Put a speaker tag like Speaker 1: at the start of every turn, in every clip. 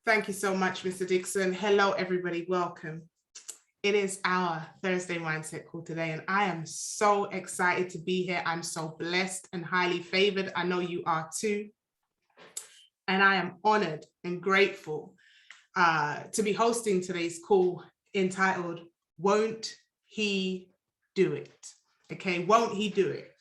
Speaker 1: Thank you so much, Mr. Dixon. Hello, everybody. Welcome. It is our Thursday Mindset Call today, and I am so excited to be here. I'm so blessed and highly favored. I know you are too. And I am honored and grateful to be hosting today's call entitled, Won't He Do It? Okay, won't he do it?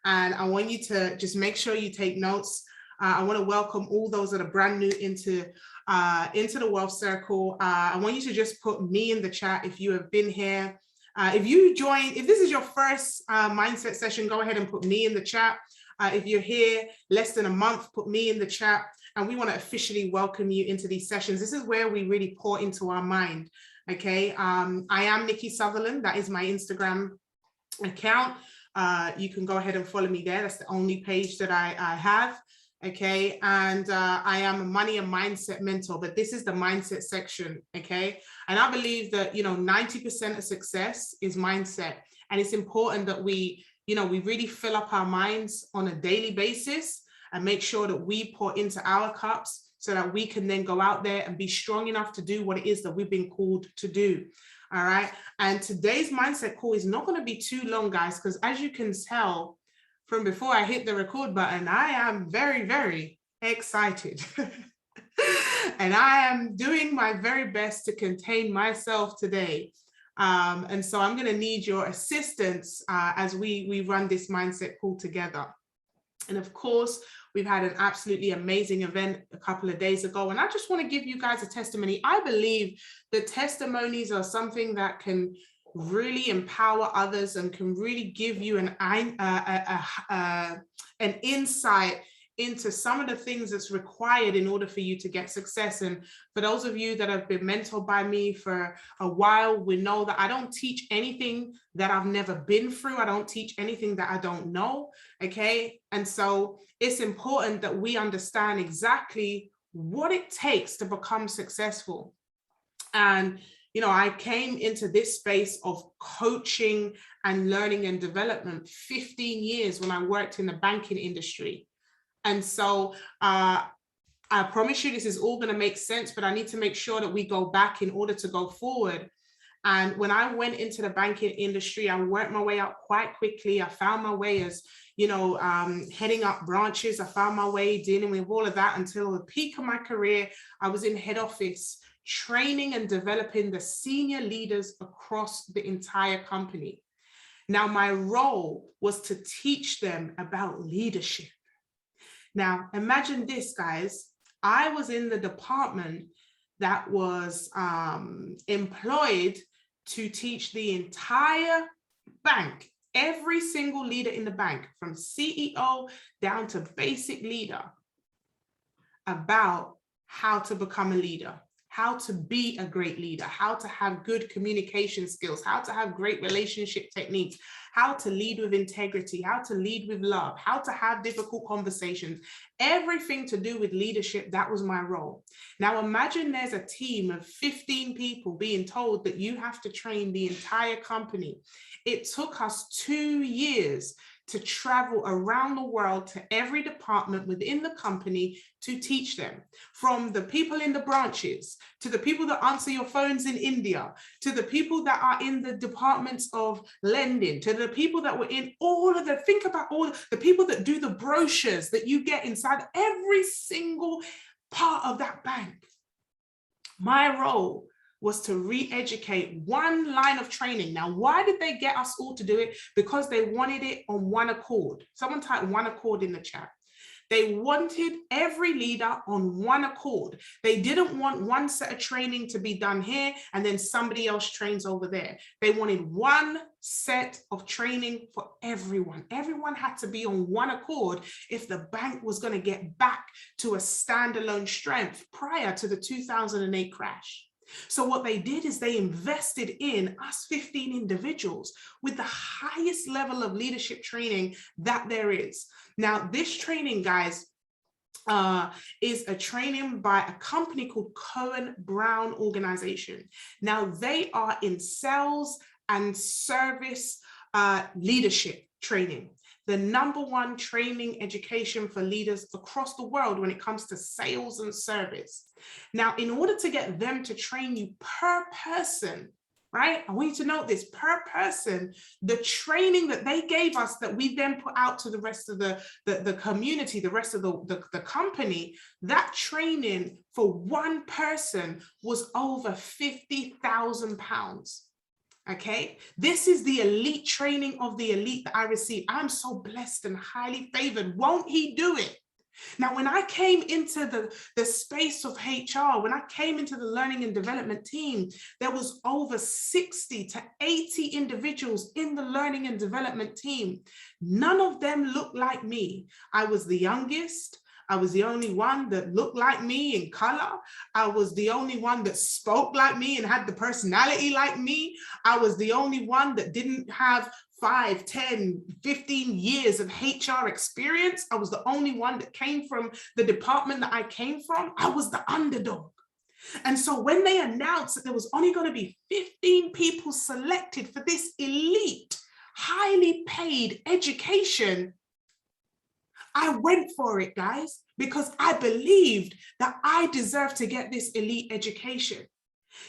Speaker 1: And I want you to just make sure you take notes. I want to welcome all those that are brand new into the Wealth Circle. I want you to just put me in the chat if you have been here. If this is your first mindset session, go ahead and put me in the chat. If you're here less than a month, put me in the chat. And we want to officially welcome you into these sessions. This is where we really pour into our mind. Okay. I am Nikki Sutherland. That is my Instagram account. You can go ahead and follow me there. That's the only page that I have. Okay. And I am a money and mindset mentor, but this is the mindset section. Okay. And I believe that, 90% of success is mindset. And it's important that we really fill up our minds on a daily basis and make sure that we pour into our cups so that we can then go out there and be strong enough to do what it is that we've been called to do. All right. And today's mindset call is not going to be too long, guys, because as you can tell from before I hit the record button, I am very, very excited. And I am doing my very best to contain myself today. And so I'm going to need your assistance as we run this mindset call together. And of course, we've had an absolutely amazing event a couple of days ago. And I just want to give you guys a testimony. I believe that testimonies are something that can really empower others and can really give you an insight into some of the things that's required in order for you to get success. And for those of you that have been mentored by me for a while, we know that I don't teach anything that I've never been through. I don't teach anything that I don't know. Okay. And so it's important that we understand exactly what it takes to become successful. And I came into this space of coaching and learning and development 15 years when I worked in the banking industry. And so I promise you this is all going to make sense, but I need to make sure that we go back in order to go forward. And when I went into the banking industry, I worked my way up quite quickly. I found my way as, heading up branches. I found my way dealing with all of that until the peak of my career. I was in head office training and developing the senior leaders across the entire company. Now, my role was to teach them about leadership. Now, imagine this, guys. I was in the department that was employed to teach the entire bank, every single leader in the bank, from CEO down to basic leader, about how to become a leader, how to be a great leader, how to have good communication skills, how to have great relationship techniques, how to lead with integrity, how to lead with love, how to have difficult conversations, everything to do with leadership. That was my role. Now imagine there's a team of 15 people being told that you have to train the entire company. It took us 2 years to travel around the world to every department within the company to teach them, from the people in the branches, to the people that answer your phones in India, to the people that are in the departments of lending, to the people that were in think about all the people that do the brochures that you get inside every single part of that bank. My role was to re-educate one line of training. Now, why did they get us all to do it? Because they wanted it on one accord. Someone type one accord in the chat. They wanted every leader on one accord. They didn't want one set of training to be done here and then somebody else trains over there. They wanted one set of training for everyone. Everyone had to be on one accord if the bank was going to get back to a standalone strength prior to the 2008 crash. So what they did is they invested in us 15 individuals with the highest level of leadership training that there is. Now, this training, guys, is a training by a company called Cohen Brown Organization. Now, they are in sales and service leadership training. the #1 training education for leaders across the world when it comes to sales and service. Now, in order to get them to train you per person, right? I want you to note this, per person, the training that they gave us that we then put out to the rest of the community, the rest of the company, that training for one person was over £50,000. Okay, this is the elite training of the elite that I received. I'm so blessed and highly favored. Won't he do it? Now, when I came into the space of HR, when I came into the learning and development team, there was over 60 to 80 individuals in the learning and development team. None of them looked like me. I was the youngest. I was the only one that looked like me in color. I was the only one that spoke like me and had the personality like me. I was the only one that didn't have 5, 10, 15 years of HR experience. I was the only one that came from the department that I came from. I was the underdog. And so when they announced that there was only going to be 15 people selected for this elite, highly paid education, I went for it, guys, because I believed that I deserved to get this elite education.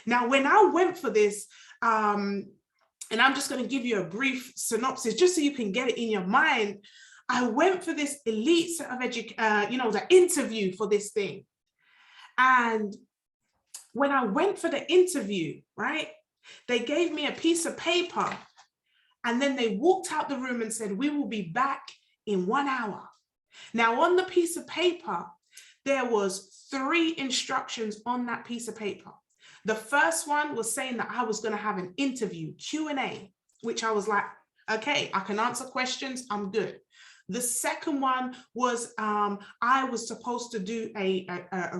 Speaker 1: Now, when I went for this, and I'm just going to give you a brief synopsis just so you can get it in your mind. I went for this elite set of the interview for this thing. And when I went for the interview, right, they gave me a piece of paper and then they walked out the room and said, we will be back in 1 hour. Now, on the piece of paper, there was 3 instructions on that piece of paper. The first one was saying that I was going to have an interview, Q&A, which I was like, okay, I can answer questions, I'm good. The second one was I was supposed to do a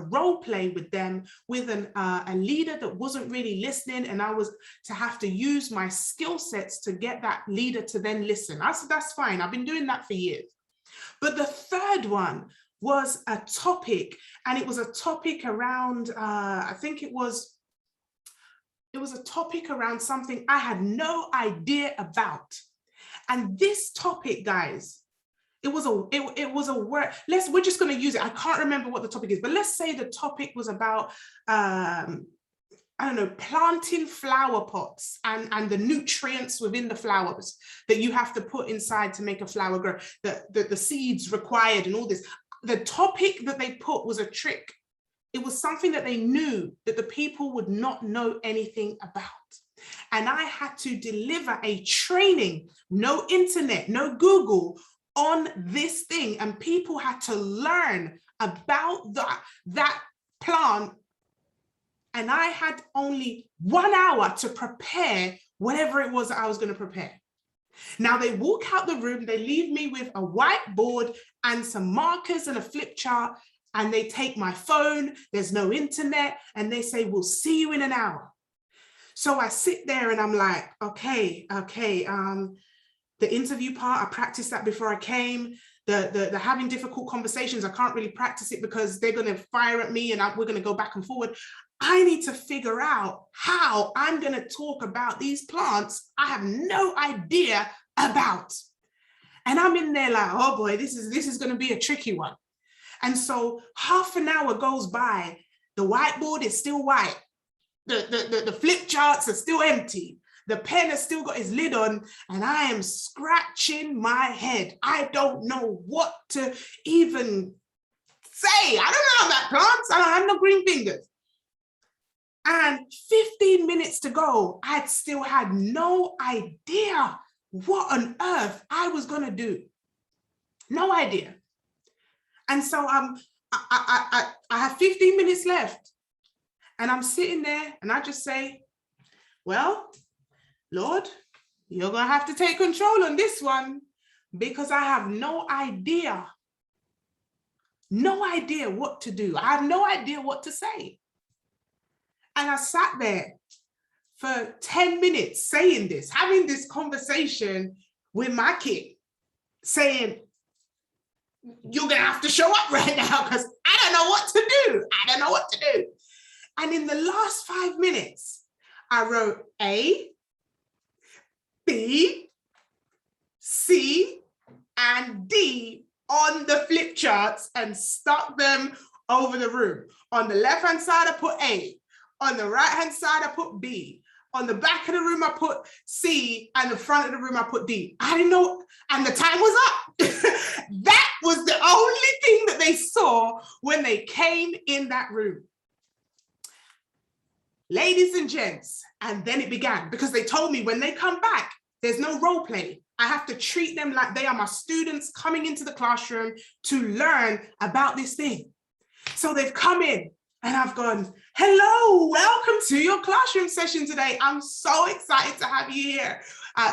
Speaker 1: role play with them with a leader that wasn't really listening, and I was to have to use my skill sets to get that leader to then listen. I said, that's fine, I've been doing that for years. But the third one was a topic, and it was a topic around, I think it was a topic around something I had no idea about. And this topic, guys, it was a word. We're just going to use it. I can't remember what the topic is, but let's say the topic was about, I don't know, planting flower pots and the nutrients within the flowers that you have to put inside to make a flower grow, the seeds required and all this. The topic that they put was a trick. It was something that they knew that the people would not know anything about. And I had to deliver a training, no internet, no Google, on this thing. And people had to learn about that plant. And I had only 1 hour to prepare whatever it was that I was going to prepare. Now they walk out the room, they leave me with a whiteboard and some markers and a flip chart, and they take my phone, there's no internet, and they say, we'll see you in an hour. So I sit there and I'm like, okay, the interview part, I practiced that before I came. The having difficult conversations, I can't really practice it because they're going to fire at me and we're going to go back and forward. I need to figure out how I'm going to talk about these plants I have no idea about. And I'm in there like, oh boy, this is going to be a tricky one. And so half an hour goes by, the whiteboard is still white. The flip charts are still empty. The pen has still got its lid on, and I am scratching my head. I don't know what to even say. I don't know about plants. I don't have no green fingers. And 15 minutes to go, I still had no idea what on earth I was going to do. No idea. And so I have 15 minutes left, and I'm sitting there and I just say, well, Lord, you're going to have to take control on this one because I have no idea what to do. I have no idea what to say. And I sat there for 10 minutes saying this, having this conversation with my kid, saying, you're going to have to show up right now because I don't know what to do. I don't know what to do. And in the last 5 minutes, I wrote A, B, C, and D on the flip charts and stuck them over the room. On the left-hand side, I put A. On the right-hand side, I put B. On the back of the room, I put C, and the front of the room, I put D. I didn't know, and the time was up. That was the only thing that they saw when they came in that room. Ladies and gents, and then it began, because they told me when they come back, there's no role play. I have to treat them like they are my students coming into the classroom to learn about this thing. So they've come in and I've gone, hello, welcome to your classroom session today. I'm so excited to have you here.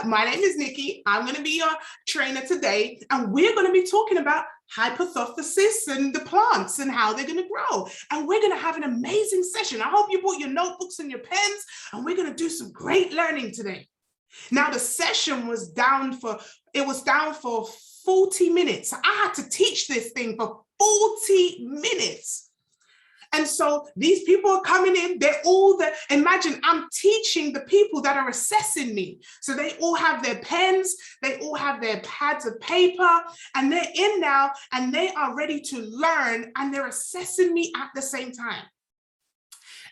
Speaker 1: My name is Nikki. I'm going to be your trainer today, and we're going to be talking about hypothesis and the plants and how they're going to grow. And we're going to have an amazing session. I hope you brought your notebooks and your pens, and we're going to do some great learning today. Now, the session was down for 40 minutes. I had to teach this thing for 40 minutes. And so these people are coming in, they're all there. Imagine I'm teaching the people that are assessing me. So they all have their pens, they all have their pads of paper, and they're in now and they are ready to learn, and they're assessing me at the same time.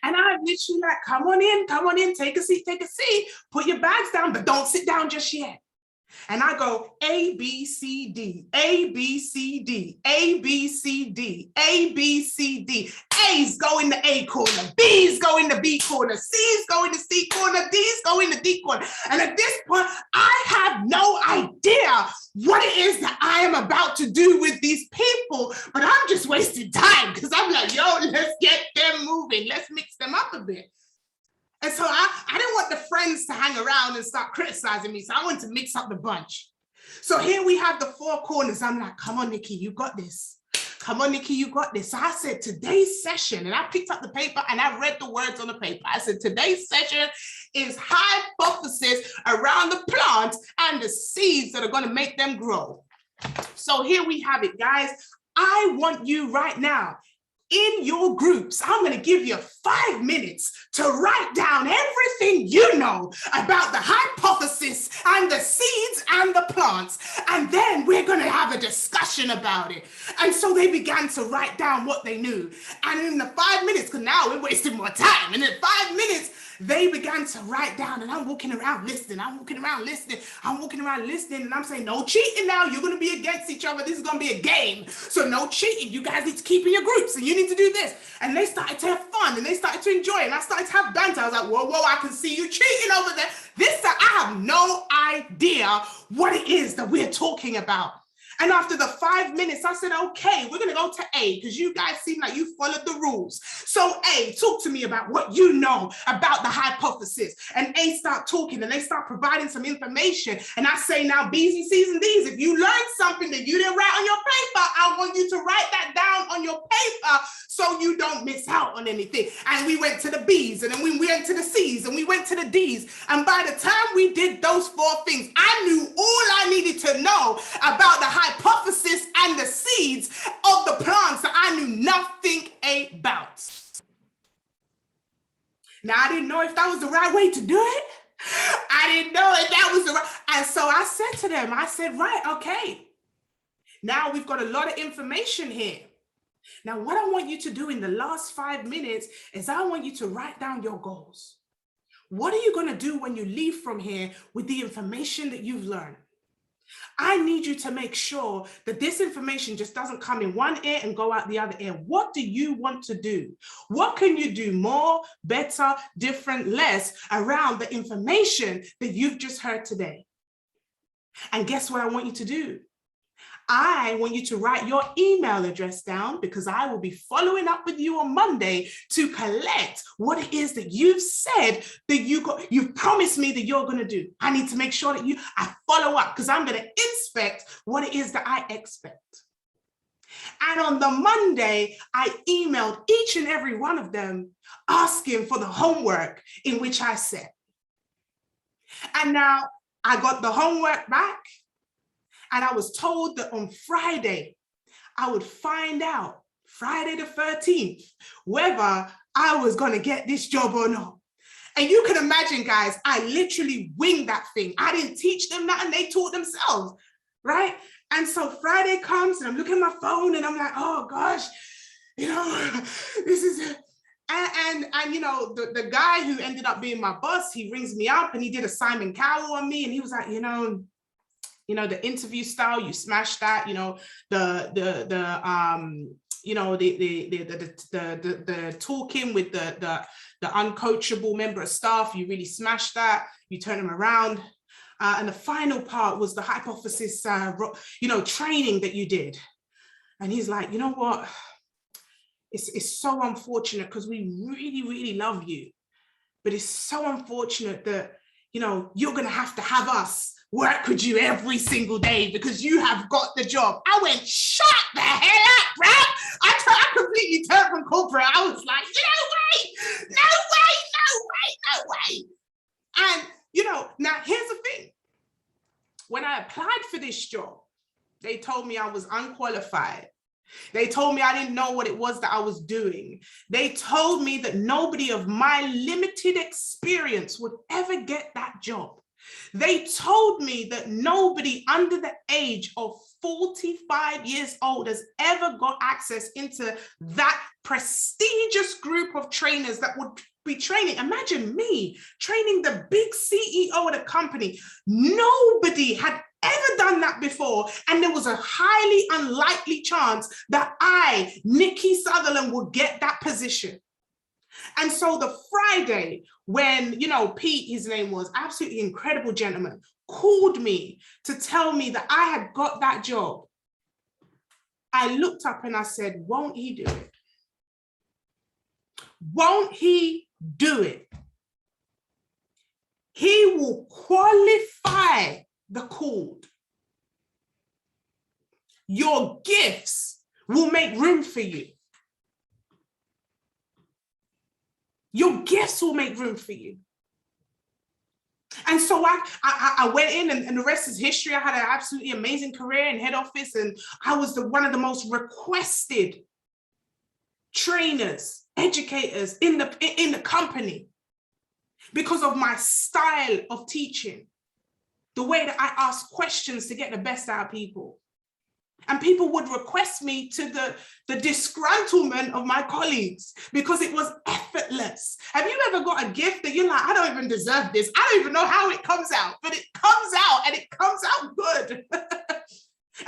Speaker 1: And I'm literally like, come on in, take a seat, put your bags down, but don't sit down just yet. And I go A, B, C, D, A, B, C, D, A, B, C, D, A, B, C, D. A's go in the A corner, B's go in the B corner, C's go in the C corner, D's go in the D corner. And at this point, I have no idea what it is that I am about to do with these people, but I'm just wasting time because I'm like, yo, let's get them moving. Let's mix them up a bit. And so I didn't want the friends to hang around and start criticizing me. So I wanted to mix up the bunch. So here we have the four corners. I'm like, come on, Nikki, you got this. Come on, Nikki, you got this. So I said, today's session, and I picked up the paper and I read the words on the paper. I said, today's session is hypothesis around the plant and the seeds that are going to make them grow. So here we have it, guys. I want you right now, in your groups, I'm going to give you 5 minutes to write down everything you know about the hypothesis and the seeds and the plants. And then we're going to have a discussion about it. And so they began to write down what they knew. And in the 5 minutes, because now we're wasting more time, and in 5 minutes, they began to write down, and I'm walking around listening. And I'm saying, no cheating now. You're going to be against each other. This is going to be a game. So no cheating. You guys need to keep in your groups, and you need to do this. And they started to have fun, and they started to enjoy it. And I started to have banter. I was like, whoa, I can see you cheating over there. I have no idea what it is that we're talking about. And after the 5 minutes, I said, okay, we're going to go to A, because you guys seem like you followed the rules. So A, talk to me about what you know about the hypothesis. And A start talking, and they start providing some information. And I say now, B's and C's and D's, if you learned something that you didn't write on your paper, I want you to write that down on your paper so you don't miss out on anything. And we went to the B's, and then we went to the C's, and we went to the D's. And by the time we did those 4 things, I knew all I needed to know about the hypothesis and the seeds of the plants that I knew nothing about. Now, I didn't know if that was the right way to do it. I didn't know if that was the right. And so I said to them, I said, right, okay. Now we've got a lot of information here. Now, what I want you to do in the last 5 minutes is I want you to write down your goals. What are you going to do when you leave from here with the information that you've learned? I need you to make sure that this information just doesn't come in one ear and go out the other ear. What do you want to do? What can you do more, better, different, less around the information that you've just heard today? And guess what I want you to do? I want you to write your email address down, because I will be following up with you on Monday to collect what it is that you've said that you've promised me that you're going to do. I need to make sure that I follow up, because I'm going to inspect what it is that I expect. And on the Monday, I emailed each and every one of them asking for the homework in which I said. And now I got the homework back. And I was told that on Friday, I would find out, Friday the 13th, whether I was going to get this job or not. And you can imagine, guys, I literally winged that thing. I didn't teach them that, and they taught themselves. right? And so Friday comes and I'm looking at my phone and I'm like, oh gosh, this is and the guy who ended up being my boss, he rings me up and he did a Simon Cowell on me, and he was like, the interview style, you smashed that, the talking with the uncoachable member of staff, you really smashed that, you turn them around. And the final part was the hypothesis, training that you did. And he's like, you know what? It's so unfortunate because we really, really love you. But it's so unfortunate that, you're going to have us work with you every single day because you have got the job. I went, shut the hell up, bro. I completely turned from corporate. I was like, no way. And, now here's the thing. When I applied for this job, they told me I was unqualified. They told me I didn't know what it was that I was doing. They told me that nobody of my limited experience would ever get that job. They told me that nobody under the age of 45 years old has ever got access into that prestigious group of trainers that would be training. Imagine me training the big CEO of the company. Nobody had ever done that before, and there was a highly unlikely chance that I, Nikki Sutherland, would get that position. And so the Friday when, Pete, his name was, absolutely incredible gentleman, called me to tell me that I had got that job, I looked up and I said, won't he do it? Won't he do it? He will qualify the called. Your gifts will make room for you. Your gifts will make room for you. And so I went in, and the rest is history. I had an absolutely amazing career in head office, and I was one of the most requested trainers, educators in the company because of my style of teaching, the way that I ask questions to get the best out of people. And people would request me to the disgruntlement of my colleagues because it was effortless. Have you ever got a gift that you're like, I don't even deserve this. I don't even know how it comes out, but it comes out, and it comes out good.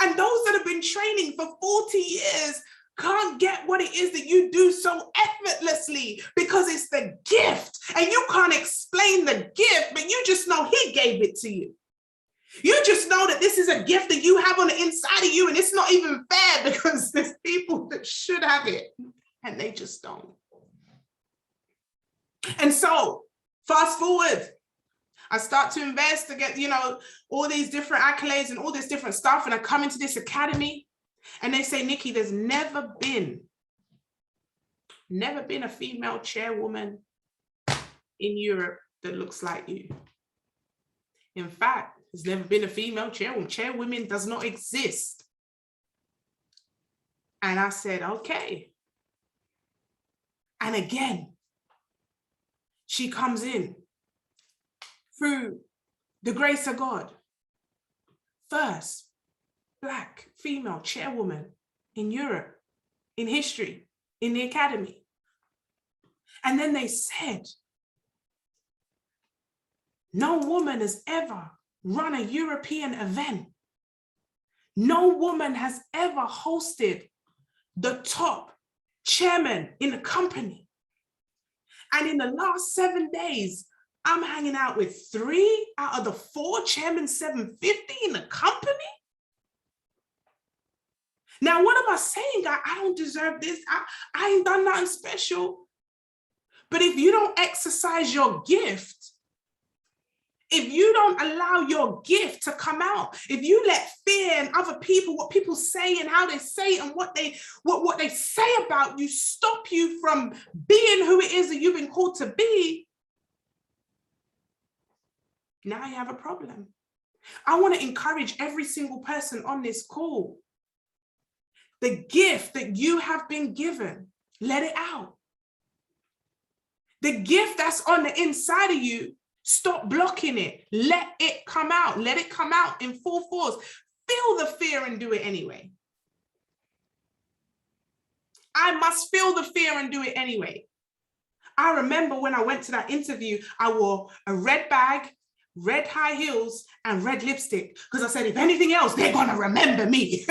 Speaker 1: And those that have been training for 40 years can't get what it is that you do so effortlessly because it's the gift. And you can't explain the gift, but you just know he gave it to you. You just know that this is a gift that you have on the inside of you, and it's not even fair because there's people that should have it and they just don't. And so fast forward, I start to invest to get, all these different accolades and all this different stuff. And I come into this academy and they say, Nikki, there's never been a female chairwoman in Europe that looks like you. In fact, there's never been a female chairwoman. Chairwomen does not exist. And I said, okay. And again, she comes in through the grace of God. First Black female chairwoman in Europe, in history, in the academy. And then they said, no woman has ever run a European event. No woman has ever hosted the top chairman in the company. And in the last 7 days, I'm hanging out with 3 out of the 4 chairman 750 in the company. Now, what am I saying? I don't deserve this. I ain't done nothing special. But if you don't exercise your gift, if you don't allow your gift to come out, if you let fear and other people, what people say and how they say and what they say about you stop you from being who it is that you've been called to be, now you have a problem. I want to encourage every single person on this call. The gift that you have been given, let it out. The gift that's on the inside of you, stop blocking it. Let it come out. Let it come out in full force. feel the fear and do it anyway. I must feel the fear and do it anyway. I remember when I went to that interview, I wore a red bag, red high heels, and red lipstick, because I said, if anything else, they're going to remember me.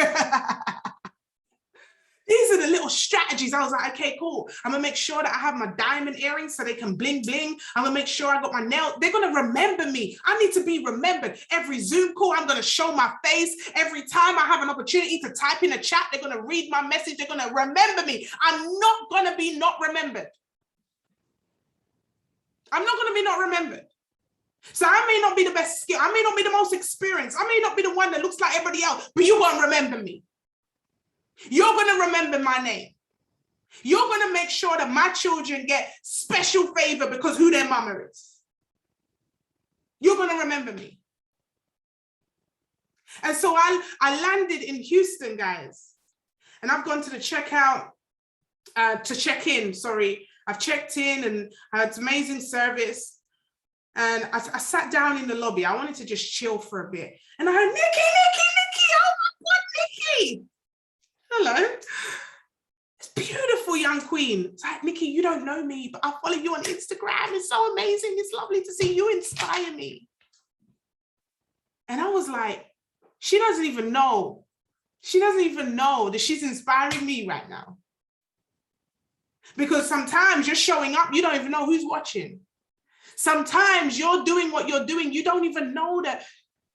Speaker 1: These are the little strategies. I was like, okay, cool. I'm going to make sure that I have my diamond earrings so they can bling, bling. I'm going to make sure I got my nail. They're going to remember me. I need to be remembered. Every Zoom call, I'm going to show my face. Every time I have an opportunity to type in a chat, they're going to read my message. They're going to remember me. I'm not going to be not remembered. I'm not going to be not remembered. So I may not be the best skill. I may not be the most experienced. I may not be the one that looks like everybody else, but you're going to remember me. You're going to remember my name. You're going to make sure that my children get special favor because who their mama is. You're going to remember me. And so I landed in Houston, guys. And I've gone to the checkout, to check in, sorry. I've checked in and I had amazing service. And I sat down in the lobby. I wanted to just chill for a bit. And I heard, Nikki, oh my God, Nikki. Hello. This beautiful young queen. It's like, Nikki, you don't know me, but I follow you on Instagram. It's so amazing. It's lovely to see you inspire me. And I was like, she doesn't even know. She doesn't even know that she's inspiring me right now. Because sometimes you're showing up, you don't even know who's watching. Sometimes you're doing what you're doing. You don't even know that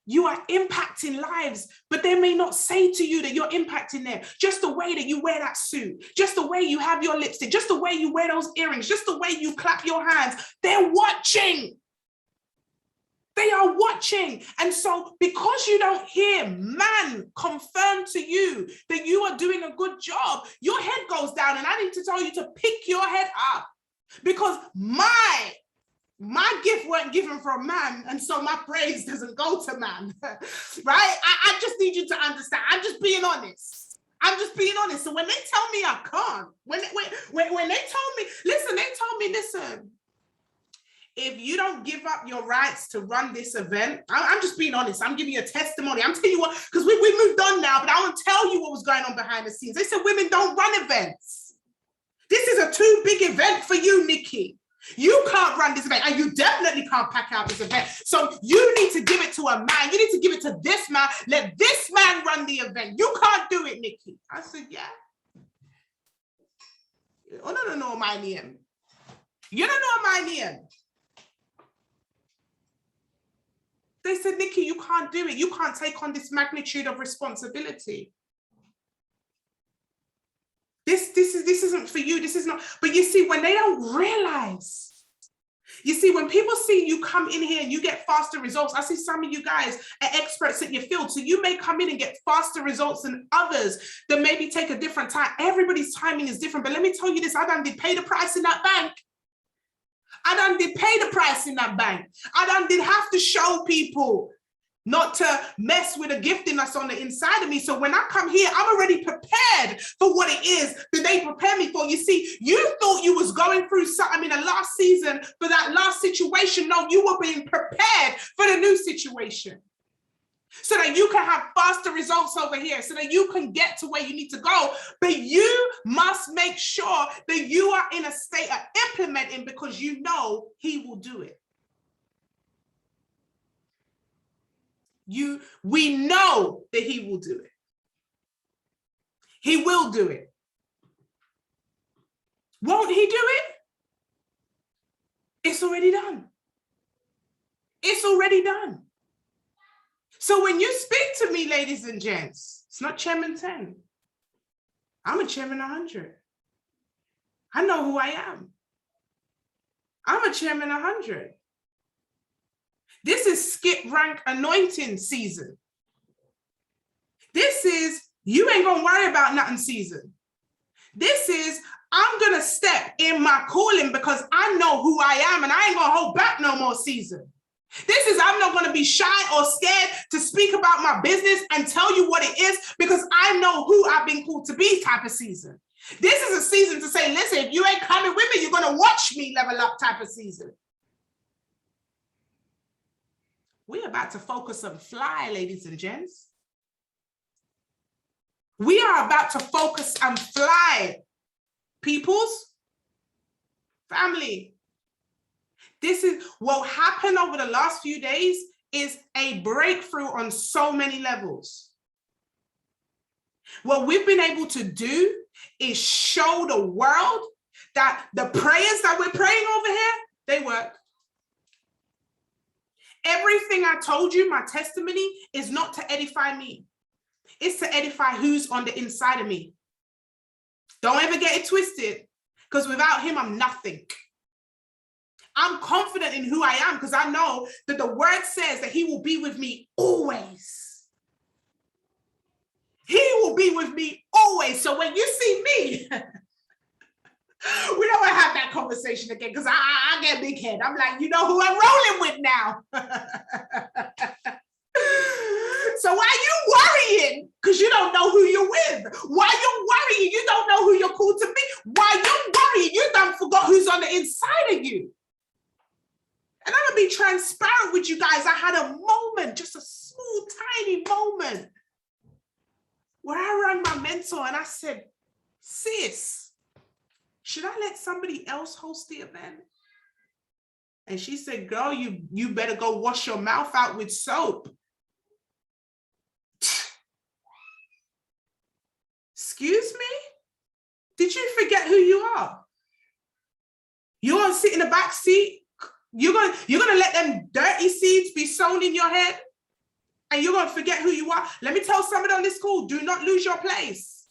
Speaker 1: you are impacting lives, but they may not say to you that you're impacting them. Just the way that you wear that suit, just the way you have your lipstick, just the way you wear those earrings, just the way you clap your hands. They're watching. They are watching. And so because you don't hear man confirm to you that you are doing a good job, your head goes down. And I need to tell you to pick your head up, because my gift weren't given from man, and so my praise doesn't go to man, right? I just need you to understand. I'm just being honest. I'm just being honest. So when they tell me I can't, when they told me, listen, if you don't give up your rights to run this event, I'm just being honest. I'm giving you a testimony. I'm telling you what, because we moved on now, but I want to tell you what was going on behind the scenes. They said women don't run events. This is a too big event for you, Nikki. You can't run this event, and you definitely can't pack out this event. So you need to give it to a man. You need to give it to this man. Let this man run the event. You can't do it, Nikki. I said, yeah. Oh, no, my name. You don't know my name. They said, Nikki, you can't do it. You can't take on this magnitude of responsibility. This isn't for you. This is not. But you see, when they don't realize, you see, when people see you come in here and you get faster results, I see some of you guys are experts in your field. So you may come in and get faster results than others that maybe take a different time. Everybody's timing is different. But let me tell you this, I done did pay the price in that bank. I done did pay the price in that bank. I done did have to show people not to mess with a gifting that's on the inside of me. So when I come here, I'm already prepared for what it is that they prepare me for. You see, you thought you was going through something in the last season for that last situation. No, you were being prepared for the new situation, so that you can have faster results over here, so that you can get to where you need to go. But you must make sure that you are in a state of implementing, because you know he will do it. We know that he will do it. He will do it. Won't he do it? It's already done. It's already done. So when you speak to me, ladies and gents, it's not Chairman 10. I'm a Chairman 100. I know who I am. I'm a Chairman 100. This is skip rank anointing season. This is you ain't gonna worry about nothing season. This is I'm gonna step in my calling because I know who I am and I ain't gonna hold back no more season. This is I'm not gonna be shy or scared to speak about my business and tell you what it is, because I know who I've been called to be type of season. This is a season to say, listen, if you ain't coming with me, you're gonna watch me level up type of season. We're about to focus on fly, ladies and gents. We are about to focus and fly. Peoples, family. This is what happened over the last few days is a breakthrough on so many levels. What we've been able to do is show the world that the prayers that we're praying over here, they work. Everything I told you, my testimony, is not to edify me. It's to edify who's on the inside of me. Don't ever get it twisted, because without him, I'm nothing. I'm confident in who I am because I know that the word says that he will be with me always. He will be with me always. So when you see me, we don't want to have that conversation again because I get big head. I'm like, you know who I'm rolling with now. So why are you worrying? Because you don't know who you're with. Why are you worrying? You don't know who you're called to be. Why are you worrying? You done forgot who's on the inside of you. And I'm going to be transparent with you guys. I had a moment, just a small, tiny moment, where I rang my mentor and I said, sis, should I let somebody else host the event? And she said, girl, you better go wash your mouth out with soap. Excuse me? Did you forget who you are? You want to sit in the back seat? You're gonna let them dirty seeds be sown in your head? And you're gonna forget who you are? Let me tell somebody on this call, do not lose your place.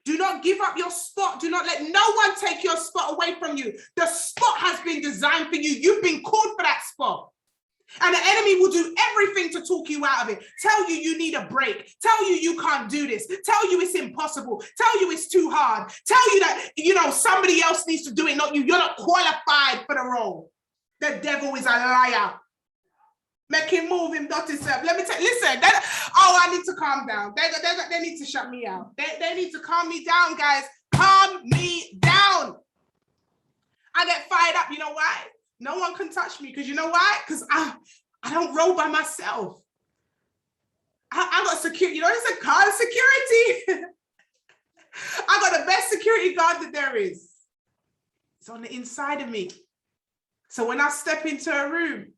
Speaker 1: Do not give up your spot. Do not let no one take your spot away from you. The spot has been designed for you. You've been called for that spot. And the enemy will do everything to talk you out of it. Tell you you need a break. Tell you can't do this. Tell you it's impossible. Tell you it's too hard. Tell you that, somebody else needs to do it, not you. You're not qualified for the role. The devil is a liar. Make him move him, not himself. Let me tell you, listen, I need to calm down. They need to shut me out. They need to calm me down, guys. Calm me down. I get fired up. You know why? No one can touch me. Because you know why? Because I don't roll by myself. I got security. It's a guard security. I got the best security guard that there is. It's on the inside of me. So when I step into a room,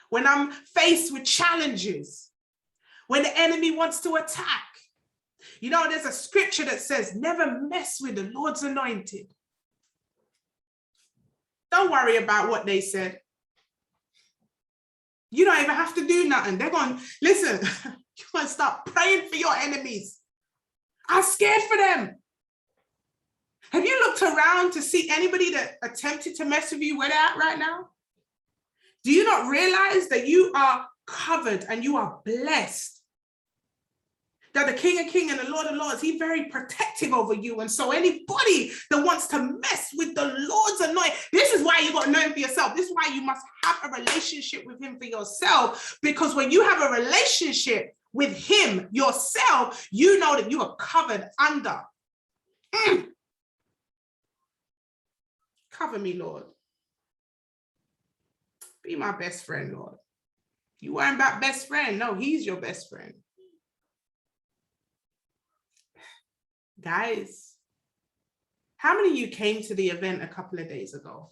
Speaker 1: when I'm faced with challenges, when the enemy wants to attack, there's a scripture that says, never mess with the Lord's anointed. Don't worry about what they said. You don't even have to do nothing. They're going, listen, you want to start praying for your enemies. I'm scared for them. Have you looked around to see anybody that attempted to mess with you where they're at right now? Do you not realize that you are covered and you are blessed? That the King of Kings and the Lord of Lords, he's very protective over you. And so anybody that wants to mess with the Lord's anointing, this is why you got to know him for yourself. This is why you must have a relationship with him for yourself. Because when you have a relationship with him yourself, you know that you are covered under. Cover me, Lord. Be my best friend, Lord. You weren't that best friend. No, he's your best friend. Guys, how many of you came to the event a couple of days ago?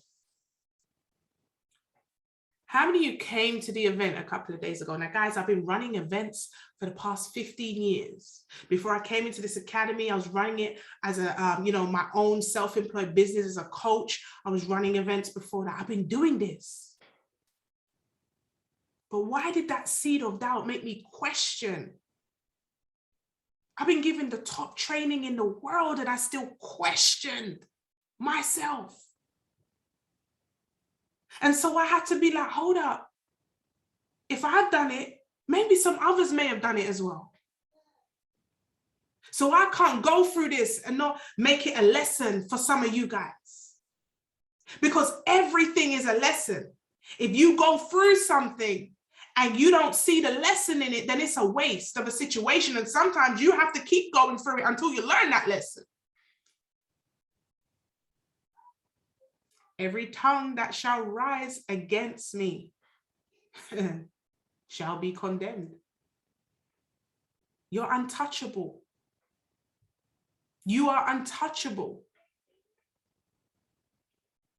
Speaker 1: How many of you came to the event a couple of days ago? Now, guys, I've been running events for the past 15 years. Before I came into this academy, I was running it as my own self-employed business as a coach. I was running events before that. I've been doing this. But why did that seed of doubt make me question? I've been given the top training in the world and I still questioned myself. And so I had to be like, hold up. If I've done it, maybe some others may have done it as well. So I can't go through this and not make it a lesson for some of you guys. Because everything is a lesson. If you go through something and you don't see the lesson in it, then it's a waste of a situation. And sometimes you have to keep going through it until you learn that lesson. Every tongue that shall rise against me shall be condemned. You're untouchable. You are untouchable.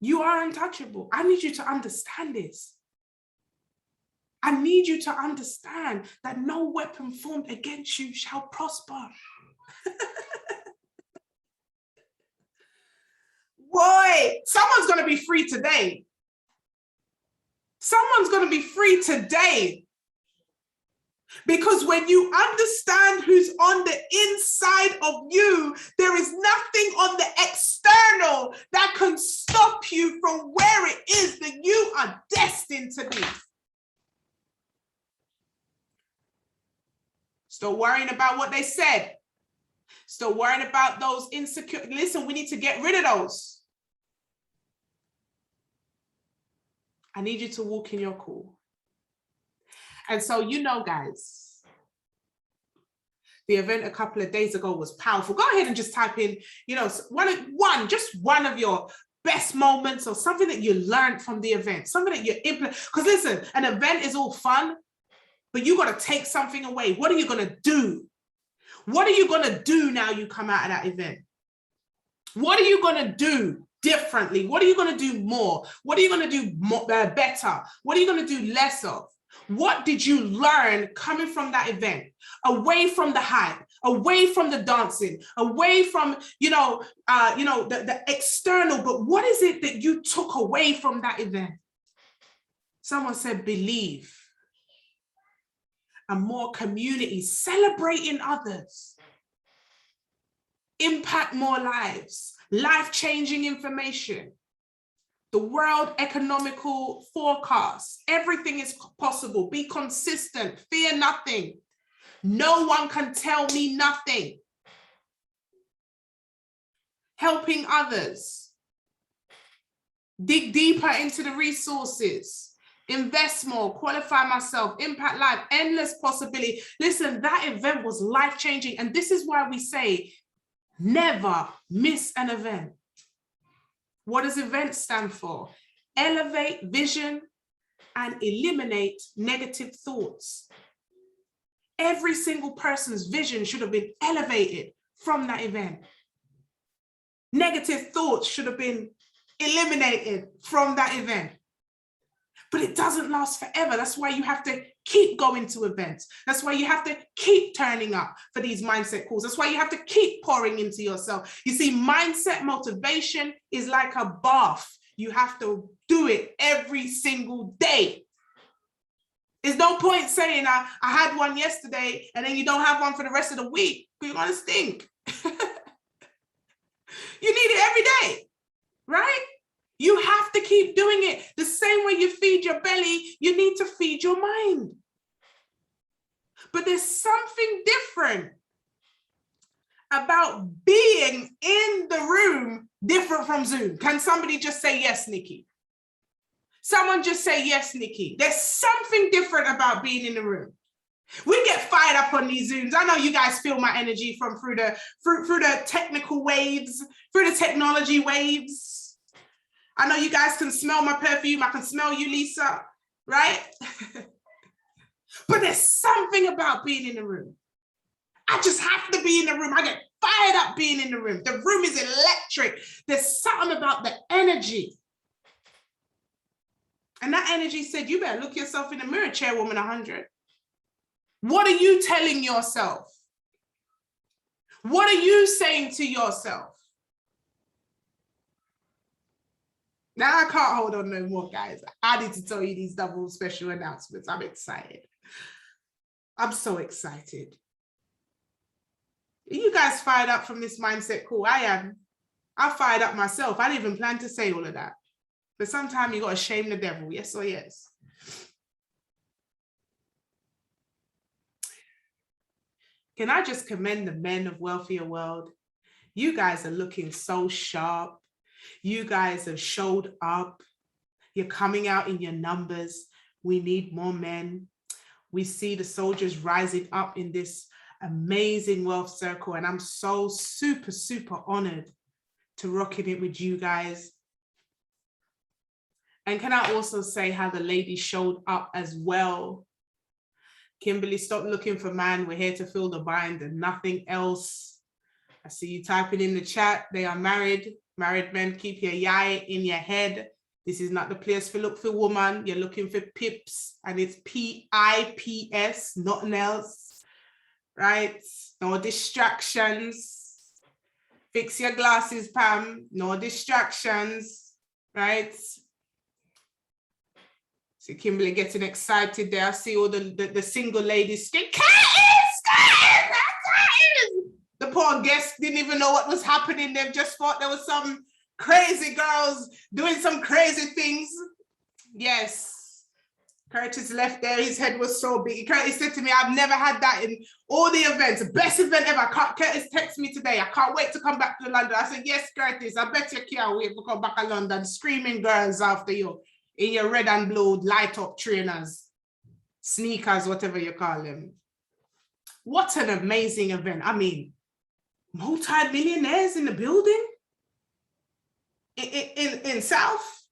Speaker 1: You are untouchable. I need you to understand this. I need you to understand that no weapon formed against you shall prosper. Boy, someone's going to be free today. Someone's going to be free today. Because when you understand who's on the inside of you, there is nothing on the external that can stop you from where it is that you are destined to be. Still worrying about what they said. Still worrying about those insecure. Listen, we need to get rid of those. I need you to walk in your call. And so, you know, guys, the event a couple of days ago was powerful. Go ahead and just type in, you know, just one of your best moments or something that you learned from the event, something that you implement. Because listen, an event is all fun, but you got to take something away. What are you going to do? What are you going to do now you come out of that event? What are you going to do differently? What are you going to do more? What are you going to do more, better? What are you going to do less of? What did you learn coming from that event? Away from the hype, away from the dancing, away from, the external, but what is it that you took away from that event? Someone said, believe. And more community, celebrating others, impact more lives, life-changing information, the World Economical Forecast, everything is possible. Be consistent, fear nothing. No one can tell me nothing. Helping others, dig deeper into the resources, invest more, qualify myself, impact life, endless possibility. Listen, that event was life-changing. And this is why we say, never miss an event. What does event stand for? Elevate vision and eliminate negative thoughts. Every single person's vision should have been elevated from that event. Negative thoughts should have been eliminated from that event. But it doesn't last forever. That's why you have to keep going to events. That's why you have to keep turning up for these mindset calls. That's why you have to keep pouring into yourself. You see, mindset motivation is like a bath. You have to do it every single day. There's no point saying, I had one yesterday and then you don't have one for the rest of the week. You're going to stink. You need it every day, right? You have to keep doing it. The same way you feed your belly, you need to feed your mind. But there's something different about being in the room different from Zoom. Can somebody just say yes, Nikki? Someone just say yes, Nikki. There's something different about being in the room. We get fired up on these Zooms. I know you guys feel my energy from through the technical waves, through the technology waves. I know you guys can smell my perfume. I can smell you, Lisa, right? But there's something about being in the room. I just have to be in the room. I get fired up being in the room. The room is electric. There's something about the energy. And that energy said, you better look yourself in the mirror, Chairwoman 100. What are you telling yourself? What are you saying to yourself? Now I can't hold on no more, guys. I need to tell you these double special announcements. I'm excited. I'm so excited. Are you guys fired up from this mindset call? I am. I'm fired up myself. I didn't even plan to say all of that. But sometimes you got to shame the devil. Yes or yes? Can I just commend the men of Wealthier World? You guys are looking so sharp. You guys have showed up. You're coming out in your numbers. We need more men. We see the soldiers rising up in this amazing wealth circle. And I'm so super, super honored to rocking it with you guys. And can I also say how the ladies showed up as well? Kimberly, stop looking for man. We're here to fill the bind and nothing else. I see you typing in the chat. They are married. Married men, keep your yai in your head. This is not the place for look for woman. You're looking for pips, and it's P-I-P-S, nothing else, right? No distractions. Fix your glasses, Pam. No distractions, right? See Kimberly getting excited there. I see all the single ladies. The poor guests didn't even know what was happening. They just thought there was some crazy girls doing some crazy things. Yes. Curtis left there. His head was so big. Curtis said to me, I've never had that in all the events. The best event ever. Curtis texted me today. I can't wait to come back to London. I said, yes, Curtis, I bet you can't wait to come back to London. Screaming girls after you in your red and blue light up trainers, sneakers, whatever you call them. What an amazing event. I mean, multi-millionaires in the building in South.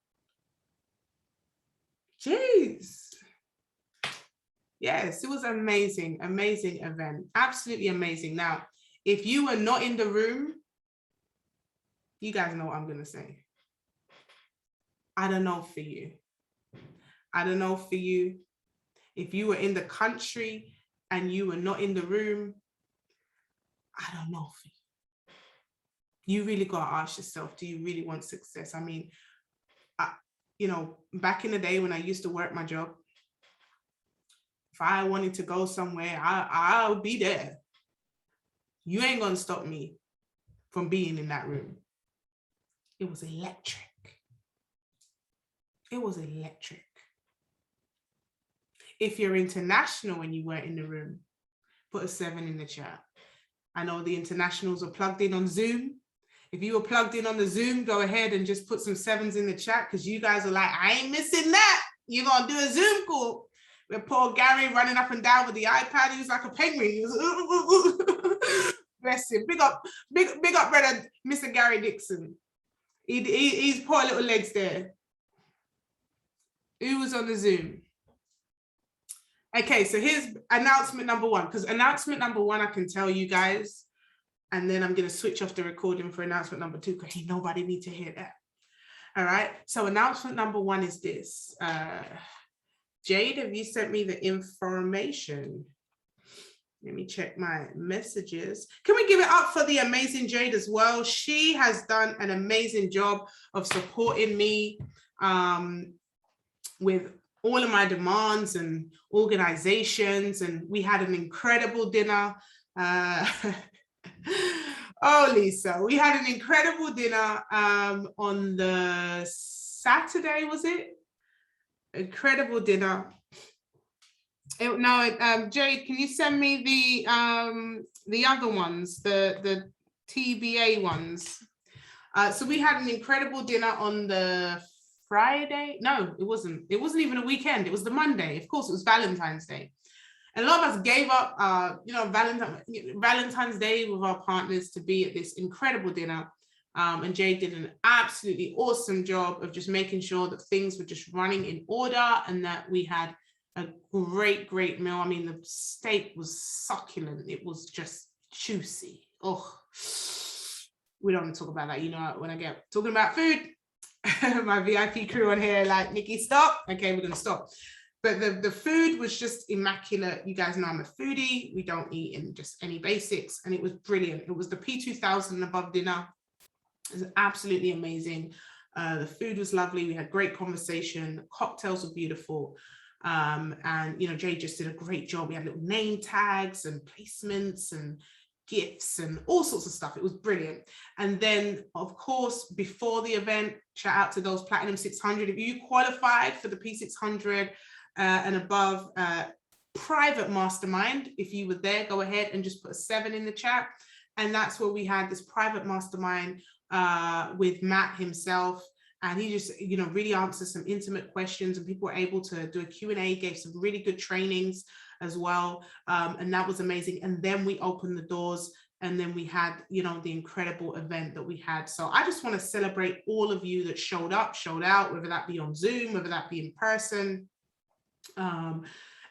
Speaker 1: Jeez. Yes, it was amazing, amazing event. Absolutely amazing. Now, if you were not in the room, you guys know what I'm going to say. I don't know for you. I don't know for you. If you were in the country and you were not in the room, I don't know for you. You really got to ask yourself, do you really want success? I mean, you know, back in the day when I used to work my job, if I wanted to go somewhere, I'll be there. You ain't going to stop me from being in that room. It was electric. It was electric. If you're international and you weren't in the room, put a 7 in the chat. I know the internationals are plugged in on Zoom. If you were plugged in on the Zoom, go ahead and just put some 7s in the chat, because you guys are like, I ain't missing that. You're going to do a Zoom call. With poor Gary running up and down with the iPad. He was like a penguin. He was, ooh, ooh, ooh. Bless him. Big up, brother, Mr. Gary Dixon. He's poor little legs there. Who was on the Zoom? Okay, so here's announcement number 1, because announcement number 1, I can tell you guys, and then I'm going to switch off the recording for announcement number 2, because nobody need to hear that. All right, so announcement number 1 is this. Jade, have you sent me the information? Let me check my messages. Can we give it up for the amazing Jade as well? She has done an amazing job of supporting me with all of my demands and organizations, and we had an incredible dinner. Oh, Lisa, we had an incredible dinner on the Saturday, was it? Incredible dinner. Jade, can you send me the other ones, the TBA ones? So we had an incredible dinner on the Friday. No, it wasn't even a weekend. It was the Monday. Of course, it was Valentine's Day. And a lot of us gave up, Valentine's Day with our partners to be at this incredible dinner. And Jade did an absolutely awesome job of just making sure that things were just running in order and that we had a great meal. I mean, the steak was succulent. It was just juicy. Oh, we don't want to talk about that. You know, when I get talking about food, my VIP crew on here like, Nikki, stop. Okay, we're going to stop. But the food was just immaculate. You guys know I'm a foodie. We don't eat in just any basics. And it was brilliant. It was the P2000 and above dinner. It was absolutely amazing. The food was lovely. We had great conversation. Cocktails were beautiful. And, you know, Jay just did a great job. We had little name tags and placements and gifts and all sorts of stuff. It was brilliant. And then, of course, before the event, shout out to those Platinum 600. If you qualified for the P600 and above private mastermind, if you were there, go ahead and just put a 7 in the chat. And that's where we had this private mastermind with Matt himself, and he just, you know, really answered some intimate questions, and people were able to do a Q&A, gave some really good trainings as well, and that was amazing. And then we opened the doors, and then we had, you know, the incredible event that we had. So I just want to celebrate all of you that showed up, showed out, whether that be on Zoom, whether that be in person.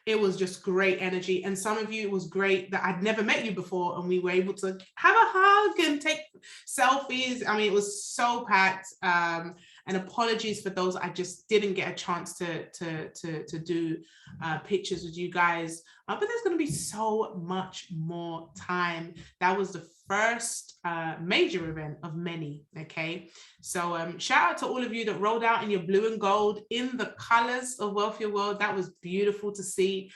Speaker 1: it was just great energy. And some of you, it was great that I'd never met you before, and we were able to have a hug and take selfies. I mean, it was so packed. And apologies for those I just didn't get a chance to do pictures with you guys. But there's going to be so much more time. That was the first major event of many. Okay, so shout out to all of you that rolled out in your blue and gold in the colors of Wealthier World. That was beautiful to see.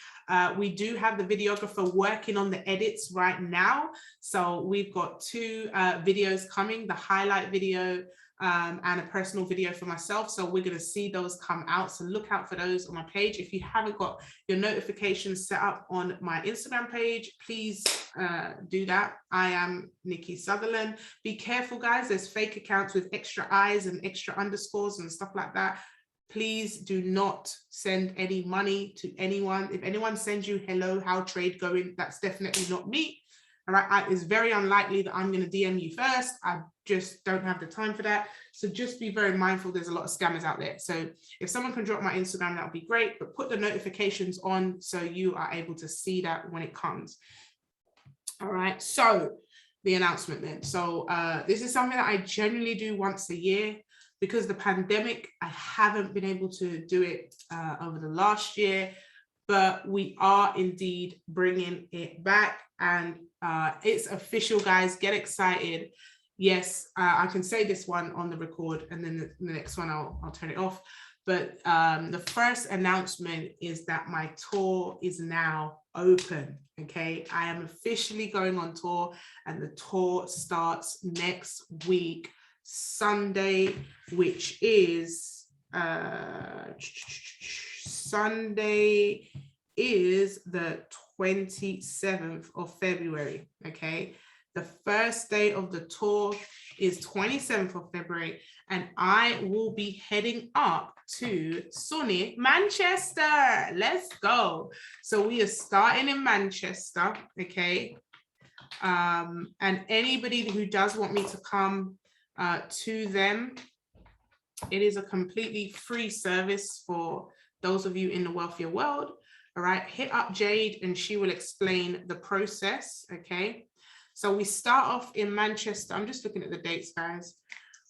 Speaker 1: We do have the videographer working on the edits right now, so we've got 2 videos coming, the highlight video and a personal video for myself. So we're going to see those come out. So look out for those on my page. If you haven't got your notifications set up on my Instagram page, please do that. I am Nikki Sutherland. Be careful, guys. There's fake accounts with extra eyes and extra underscores and stuff like that. Please do not send any money to anyone. If anyone sends you, hello, how trade going, that's definitely not me. All right, it's very unlikely that I'm going to DM you first. I just don't have the time for that. So just be very mindful. There's a lot of scammers out there. So if someone can drop my Instagram, that would be great. But put the notifications on so you are able to see that when it comes. All right, so the announcement then. So this is something that I generally do once a year. Because the pandemic, I haven't been able to do it over the last year. But we are indeed bringing it back, and it's official, guys. Get excited. Yes, I can say this one on the record, and then the next one I'll turn it off. But the first announcement is that my tour is now open. Okay, I am officially going on tour, and the tour starts next week, Sunday, which is Sunday is the 27th of February. Okay, the first day of the tour is 27th of February, and I will be heading up to sunny Manchester. Let's go. So we are starting in Manchester. Okay, and anybody who does want me to come to them, it is a completely free service for those of you in the Wealthier World. All right, hit up Jade and she will explain the process. Okay, so we start off in Manchester. I'm just looking at the dates, guys.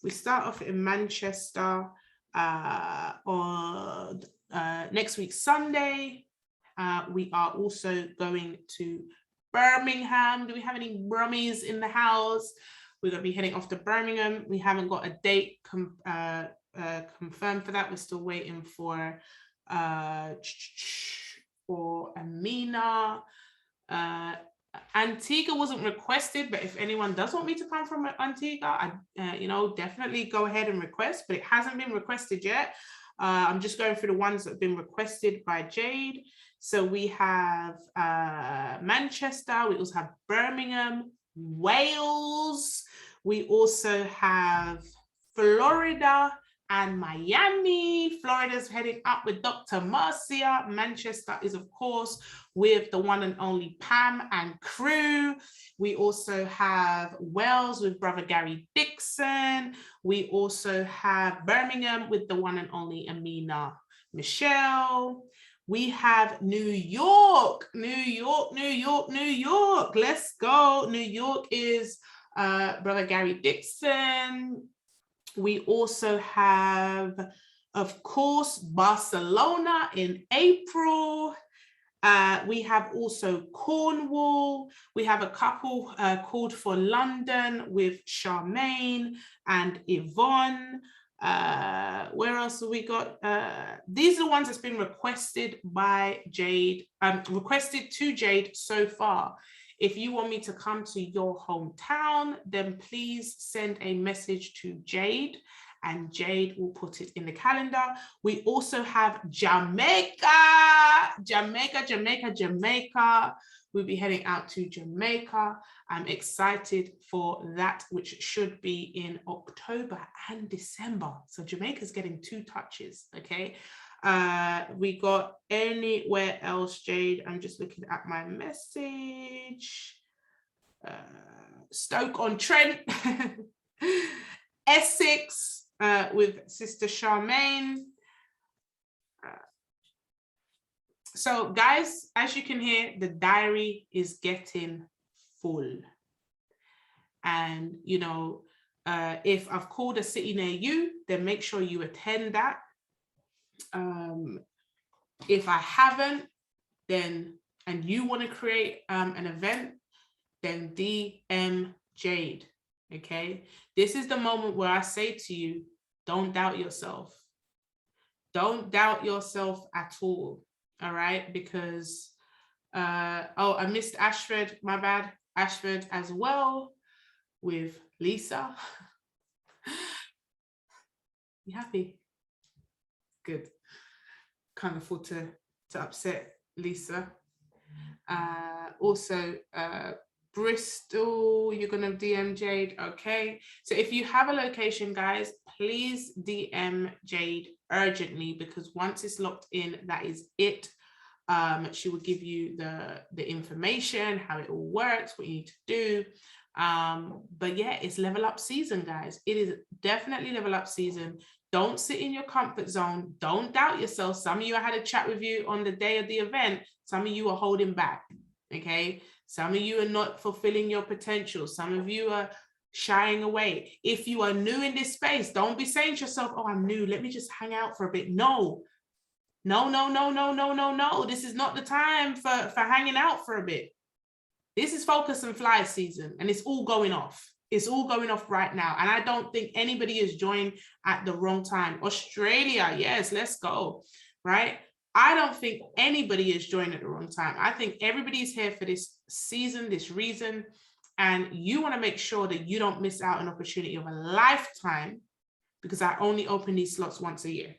Speaker 1: We start off in Manchester on next week, Sunday. We are also going to Birmingham. Do we have any Brummies in the house? We're going to be heading off to Birmingham. We haven't got a date confirmed for that. We're still waiting for Amina. Antigua wasn't requested, but if anyone does want me to come from Antigua, definitely go ahead and request, but it hasn't been requested yet. I'm just going through the ones that have been requested by Jade. So we have Manchester, we also have Birmingham, Wales, we also have Florida and Miami. Florida's heading up with Dr. Marcia. Manchester is, of course, with the one and only Pam and crew. We also have Wales with Brother Gary Dixon. We also have Birmingham with the one and only Amina Michelle. We have New York. Let's go. New York is Brother Gary Dixon. We also have, of course, Barcelona in April. We have also Cornwall. We have a couple called for London with Charmaine and Yvonne. Where else have we got? These are the ones that's been requested by Jade, requested to Jade so far. If you want me to come to your hometown, then please send a message to Jade and Jade will put it in the calendar. We also have Jamaica. We'll be heading out to Jamaica. I'm excited for that, which should be in October and December. So Jamaica's getting 2 touches, okay? We got anywhere else, Jade? I'm just looking at my message. Stoke-on-Trent, Essex with Sister Charmaine. So guys, as you can hear, the diary is getting full. And, you know, if I've called a city near you, then make sure you attend that. If I haven't, then, and you want to create an event, then DM Jade, okay? This is the moment where I say to you, don't doubt yourself. Don't doubt yourself at all, all right? Because, oh, I missed Ashford, my bad. Ashford as well with Lisa. You happy? Good. Can't afford to upset Lisa. Also, Bristol, you're gonna DM Jade, okay? So if you have a location, guys, please DM Jade urgently, because once it's locked in, that is it. She will give you the information, how it all works, what you need to do. But yeah, it's level up season, guys. It is definitely level up season. Don't sit in your comfort zone. Don't doubt yourself. Some of you, I had a chat with you on the day of the event. Some of you are holding back, okay? Some of you are not fulfilling your potential. Some of you are shying away. If you are new in this space, don't be saying to yourself, oh, I'm new, let me just hang out for a bit. No. This is not the time for hanging out for a bit. This is focus and fly season, and it's all going off. It's all going off right now. And I don't think anybody is joined at the wrong time. Australia, yes, let's go, right? I don't think anybody is joined at the wrong time. I think everybody's here for this season, this reason, and you want to make sure that you don't miss out an opportunity of a lifetime, because I only open these slots once a year.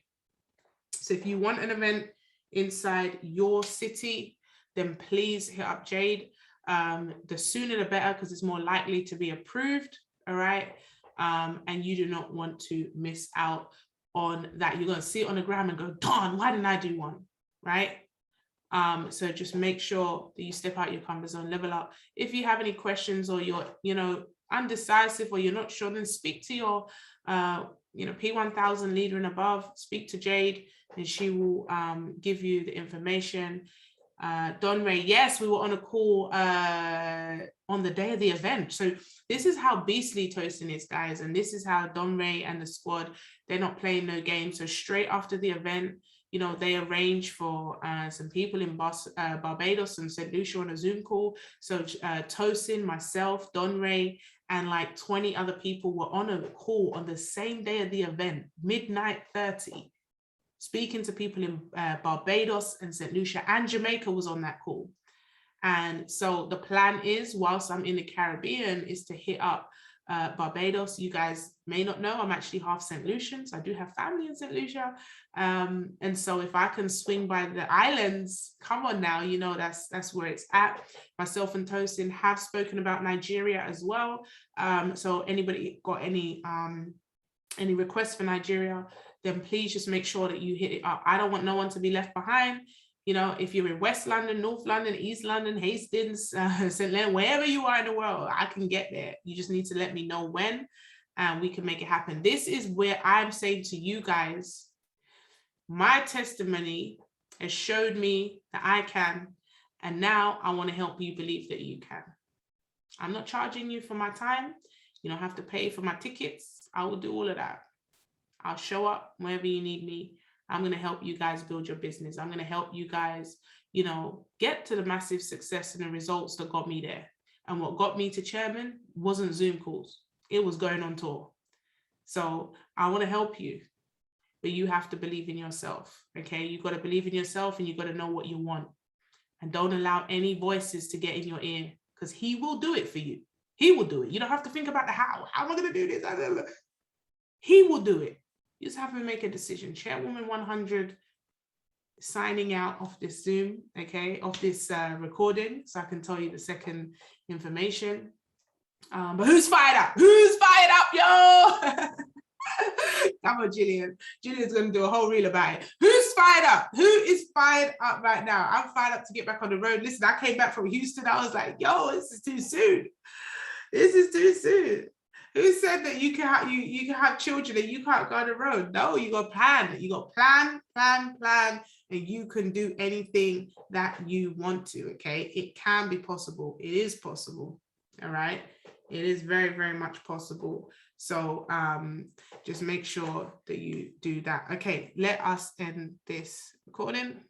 Speaker 1: So if you want an event inside your city, then please hit up Jade. The sooner the better, because it's more likely to be approved, all right? And you do not want to miss out on that. You're going to see it on the gram and go, darn, why didn't I do one, right? So just make sure that you step out your comfort zone, level up. If you have any questions, or you're, you know, undecisive, or you're not sure, then speak to your, you know, P1000 leader and above. Speak to Jade, and she will give you the information. Don Ray, yes, we were on a call on the day of the event. So this is how beastly Toasting is, guys. And this is how Don Ray and the squad, they're not playing no games. So straight after the event, you know, they arranged for some people in Barbados and St. Lucia on a Zoom call. So Toasting, myself, Don Ray, and like 20 other people were on a call on the same day of the event, midnight 30. Speaking to people in Barbados and St. Lucia, and Jamaica was on that call. And so the plan is, whilst I'm in the Caribbean, is to hit up Barbados. You guys may not know, I'm actually half St. Lucian, so I do have family in St. Lucia. And so if I can swing by the islands, come on now, you know, that's where it's at. Myself and Toasting have spoken about Nigeria as well. So anybody got any requests for Nigeria, then please just make sure that you hit it up. I don't want no one to be left behind. You know, if you're in West London, North London, East London, Hastings, St. Leonard, wherever you are in the world, I can get there. You just need to let me know when, and we can make it happen. This is where I'm saying to you guys, my testimony has showed me that I can, and now I want to help you believe that you can. I'm not charging you for my time. You don't have to pay for my tickets. I will do all of that. I'll show up wherever you need me. I'm going to help you guys build your business. I'm going to help you guys, you know, get to the massive success and the results that got me there. And what got me to chairman wasn't Zoom calls. It was going on tour. So I want to help you, but you have to believe in yourself. Okay. You've got to believe in yourself, and you've got to know what you want. And don't allow any voices to get in your ear, because he will do it for you. He will do it. You don't have to think about the how. How am I going to do this? He will do it. You just have to make a decision. Chairwoman 100 signing out of this Zoom, okay, of this recording, so I can tell you the second information. But who's fired up? Who's fired up, yo? Come on, Gillian. Gillian's going to do a whole reel about it. Who's fired up? Who is fired up right now? I'm fired up to get back on the road. Listen, I came back from Houston. I was like, yo, this is too soon. This is too soon. Who said that you can have you can have children and you can't go on the road? No, you got to plan. You got plan, and you can do anything that you want to. Okay, it can be possible. It is possible. All right, it is very, very much possible. So just make sure that you do that. Okay, let us end this recording.